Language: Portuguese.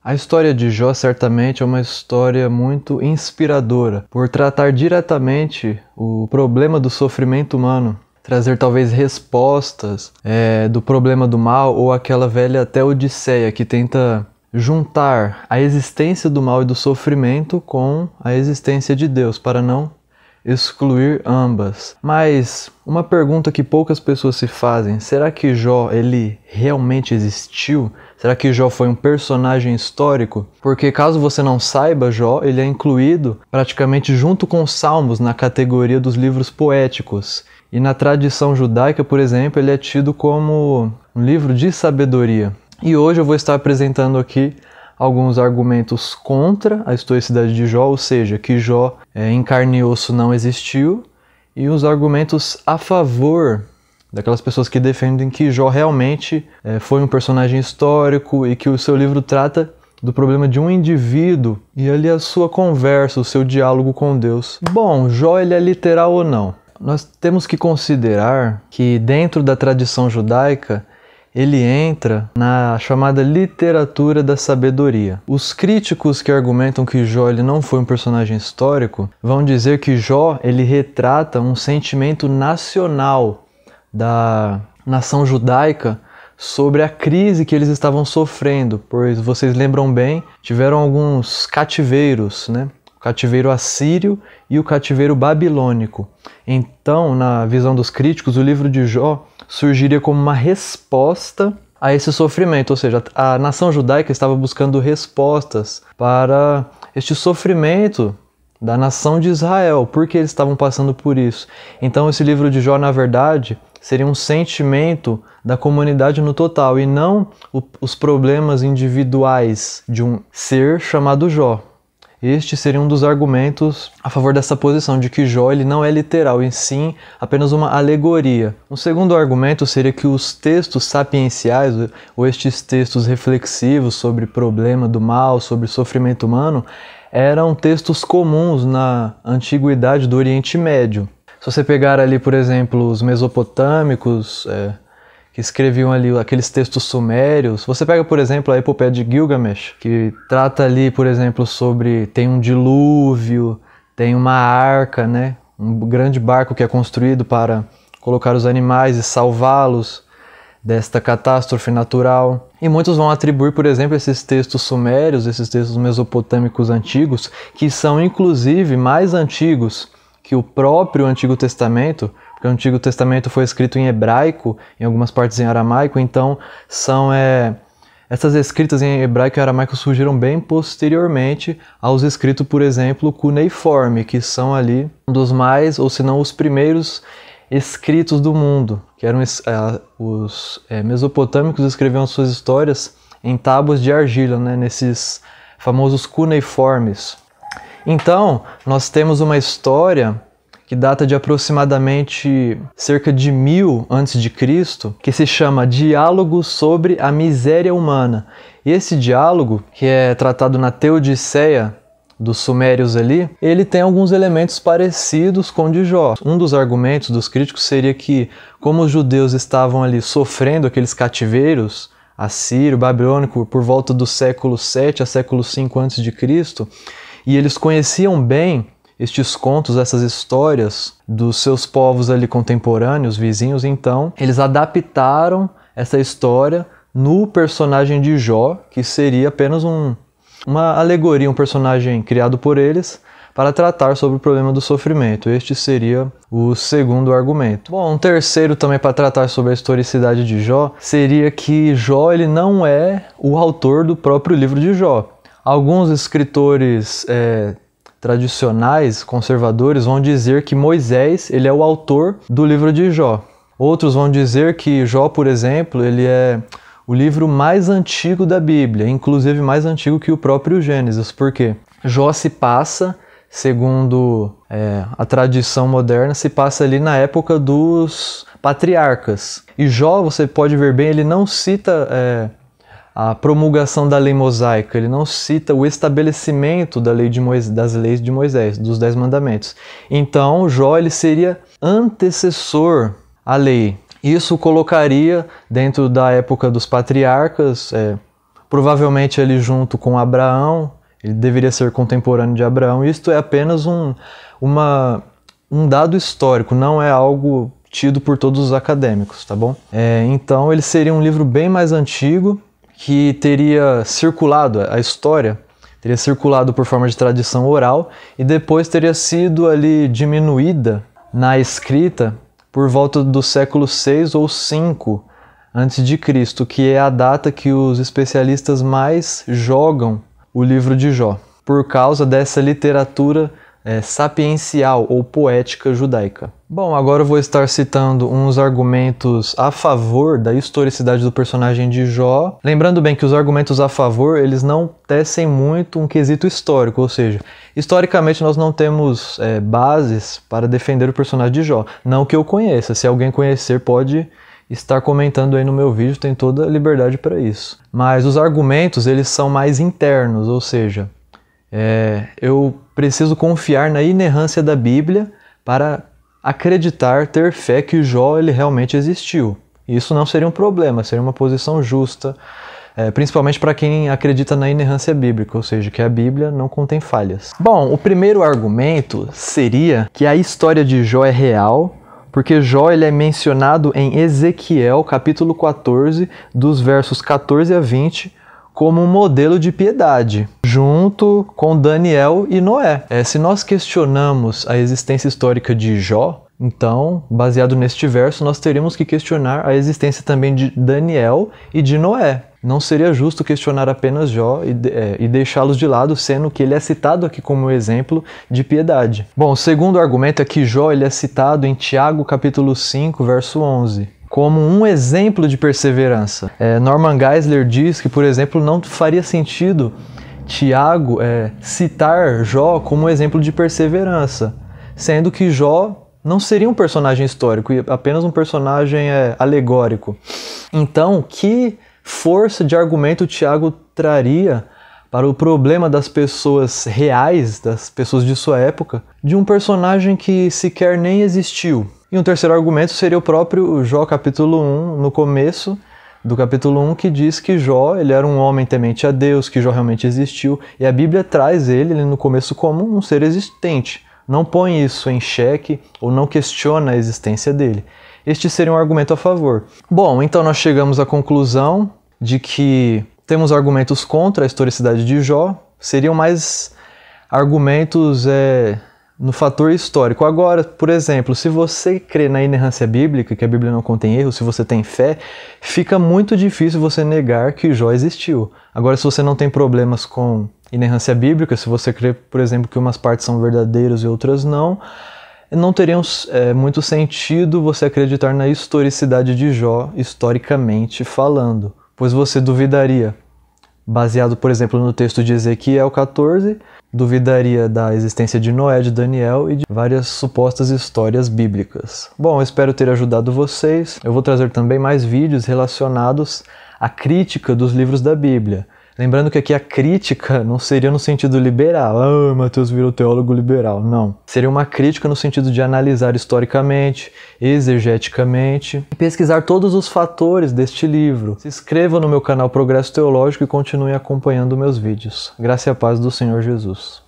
A história de Jó certamente é uma história muito inspiradora, por tratar diretamente o problema do sofrimento humano, trazer talvez respostas do problema do mal, ou aquela velha Teodiceia que tenta juntar a existência do mal e do sofrimento com a existência de Deus, para não excluir ambas. Mas uma pergunta que poucas pessoas se fazem: será que Jó ele realmente existiu? Será que Jó foi um personagem histórico? Porque caso você não saiba, Jó ele é incluído praticamente junto com os Salmos na categoria dos livros poéticos. E na tradição judaica, por exemplo, ele é tido como um livro de sabedoria. E hoje eu vou estar apresentando aqui alguns argumentos contra a historicidade de Jó, ou seja, que Jó em carne e osso não existiu, e os argumentos a favor daquelas pessoas que defendem que Jó realmente foi um personagem histórico e que o seu livro trata do problema de um indivíduo e ali a sua conversa, o seu diálogo com Deus. Bom, Jó ele é literal ou não? Nós temos que considerar que dentro da tradição judaica ele entra na chamada literatura da sabedoria. Os críticos que argumentam que Jó ele não foi um personagem histórico vão dizer que Jó ele retrata um sentimento nacional da nação judaica sobre a crise que eles estavam sofrendo, pois vocês lembram bem, tiveram alguns cativeiros, né? O cativeiro assírio e o cativeiro babilônico. Então, na visão dos críticos, o livro de Jó surgiria como uma resposta a esse sofrimento, ou seja, a nação judaica estava buscando respostas para este sofrimento da nação de Israel, porque eles estavam passando por isso. Então esse livro de Jó, na verdade, seria um sentimento da comunidade no total, e não os problemas individuais de um ser chamado Jó. Este seria um dos argumentos a favor dessa posição de que Jó ele não é literal, e sim apenas uma alegoria. Um segundo argumento seria que os textos sapienciais, ou estes textos reflexivos sobre o problema do mal, sobre o sofrimento humano, eram textos comuns na antiguidade do Oriente Médio. Se você pegar ali, por exemplo, os mesopotâmicos, que escreviam ali aqueles textos sumérios. Você pega, por exemplo, a Epopeia de Gilgamesh, que trata ali, por exemplo, sobre tem um dilúvio, tem uma arca, né? Um grande barco que é construído para colocar os animais e salvá-los desta catástrofe natural. E muitos vão atribuir, por exemplo, esses textos sumérios, esses textos mesopotâmicos antigos, que são inclusive mais antigos que o próprio Antigo Testamento, porque o Antigo Testamento foi escrito em hebraico, em algumas partes em aramaico, então essas escritas em hebraico e aramaico surgiram bem posteriormente aos escritos, por exemplo, cuneiforme, que são ali um dos mais, ou se não os primeiros escritos do mundo, que eram os mesopotâmicos escreviam suas histórias em tábuas de argila, né, nesses famosos cuneiformes. Então, nós temos uma história que data de aproximadamente cerca de 1000 a.C., que se chama Diálogo sobre a Miséria Humana. E esse diálogo, que é tratado na Teodiceia dos Sumérios ali, ele tem alguns elementos parecidos com o de Jó. Um dos argumentos dos críticos seria que, como os judeus estavam ali sofrendo aqueles cativeiros assírio, babilônico, por volta do século 7 a século 5 a.C., e eles conheciam bem estes contos, essas histórias dos seus povos ali contemporâneos, vizinhos, então eles adaptaram essa história no personagem de Jó, que seria apenas uma alegoria, um personagem criado por eles para tratar sobre o problema do sofrimento. Este seria o segundo argumento. Bom, um terceiro também para tratar sobre a historicidade de Jó seria que Jó ele não é o autor do próprio livro de Jó. Alguns escritores tradicionais, conservadores, vão dizer que Moisés ele é o autor do livro de Jó. Outros vão dizer que Jó, por exemplo, ele é o livro mais antigo da Bíblia, inclusive mais antigo que o próprio Gênesis. Por quê? Jó se passa, segundo a tradição moderna, se passa ali na época dos patriarcas. E Jó, você pode ver bem, ele não cita a promulgação da lei mosaica, ele não cita o estabelecimento da lei das leis de Moisés, dos 10 mandamentos. Então, Jó ele seria antecessor à lei. Isso colocaria dentro da época dos patriarcas, provavelmente ali junto com Abraão, ele deveria ser contemporâneo de Abraão. Isto é apenas um dado histórico, não é algo tido por todos os acadêmicos, tá bom? Então ele seria um livro bem mais antigo, que teria circulado, a história teria circulado por forma de tradição oral e depois teria sido ali diminuída na escrita por volta do século 6 ou 5 antes de Cristo, que é a data que os especialistas mais jogam o livro de Jó, por causa dessa literatura sapiencial ou poética judaica. Bom, agora eu vou estar citando uns argumentos a favor da historicidade do personagem de Jó. Lembrando bem que os argumentos a favor, eles não tecem muito um quesito histórico, ou seja, historicamente nós não temos bases para defender o personagem de Jó. Não que eu conheça, se alguém conhecer pode estar comentando aí no meu vídeo, tem toda a liberdade para isso. Mas os argumentos, eles são mais internos, ou seja, eu preciso confiar na inerrância da Bíblia para acreditar, ter fé que Jó ele realmente existiu. Isso não seria um problema, seria uma posição justa, principalmente para quem acredita na inerrância bíblica, ou seja, que a Bíblia não contém falhas. Bom, o primeiro argumento seria que a história de Jó é real, porque Jó ele é mencionado em Ezequiel, capítulo 14, dos versos 14 a 20, como um modelo de piedade, junto com Daniel e Noé. Se nós questionamos a existência histórica de Jó, então, baseado neste verso, nós teríamos que questionar a existência também de Daniel e de Noé. Não seria justo questionar apenas Jó e deixá-los de lado, sendo que ele é citado aqui como exemplo de piedade. Bom, o segundo argumento é que Jó ele é citado em Tiago capítulo 5, verso 11. Como um exemplo de perseverança. Norman Geisler diz que, por exemplo, não faria sentido Tiago citar Jó como um exemplo de perseverança, sendo que Jó não seria um personagem histórico, apenas um personagem alegórico. Então, que força de argumento Tiago traria para o problema das pessoas reais, das pessoas de sua época, de um personagem que sequer nem existiu? E um terceiro argumento seria o próprio Jó capítulo 1, no começo do capítulo 1, que diz que Jó ele era um homem temente a Deus, que Jó realmente existiu, e a Bíblia traz ele no começo como um ser existente. Não põe isso em xeque ou não questiona a existência dele. Este seria um argumento a favor. Bom, então nós chegamos à conclusão de que temos argumentos contra a historicidade de Jó, seriam mais argumentos no fator histórico. Agora, por exemplo, se você crê na inerrância bíblica, que a Bíblia não contém erro, se você tem fé, fica muito difícil você negar que Jó existiu. Agora, se você não tem problemas com inerrância bíblica, se você crê, por exemplo, que umas partes são verdadeiras e outras não teria muito sentido você acreditar na historicidade de Jó, historicamente falando, pois você duvidaria, baseado, por exemplo, no texto de Ezequiel 14, duvidaria da existência de Noé, de Daniel e de várias supostas histórias bíblicas. Bom, eu espero ter ajudado vocês. Eu vou trazer também mais vídeos relacionados à crítica dos livros da Bíblia. Lembrando que aqui a crítica não seria no sentido liberal. Ah, Mateus virou teólogo liberal. Não. Seria uma crítica no sentido de analisar historicamente, exegeticamente, e pesquisar todos os fatores deste livro. Se inscreva no meu canal Progresso Teológico e continue acompanhando meus vídeos. Graça e a paz do Senhor Jesus.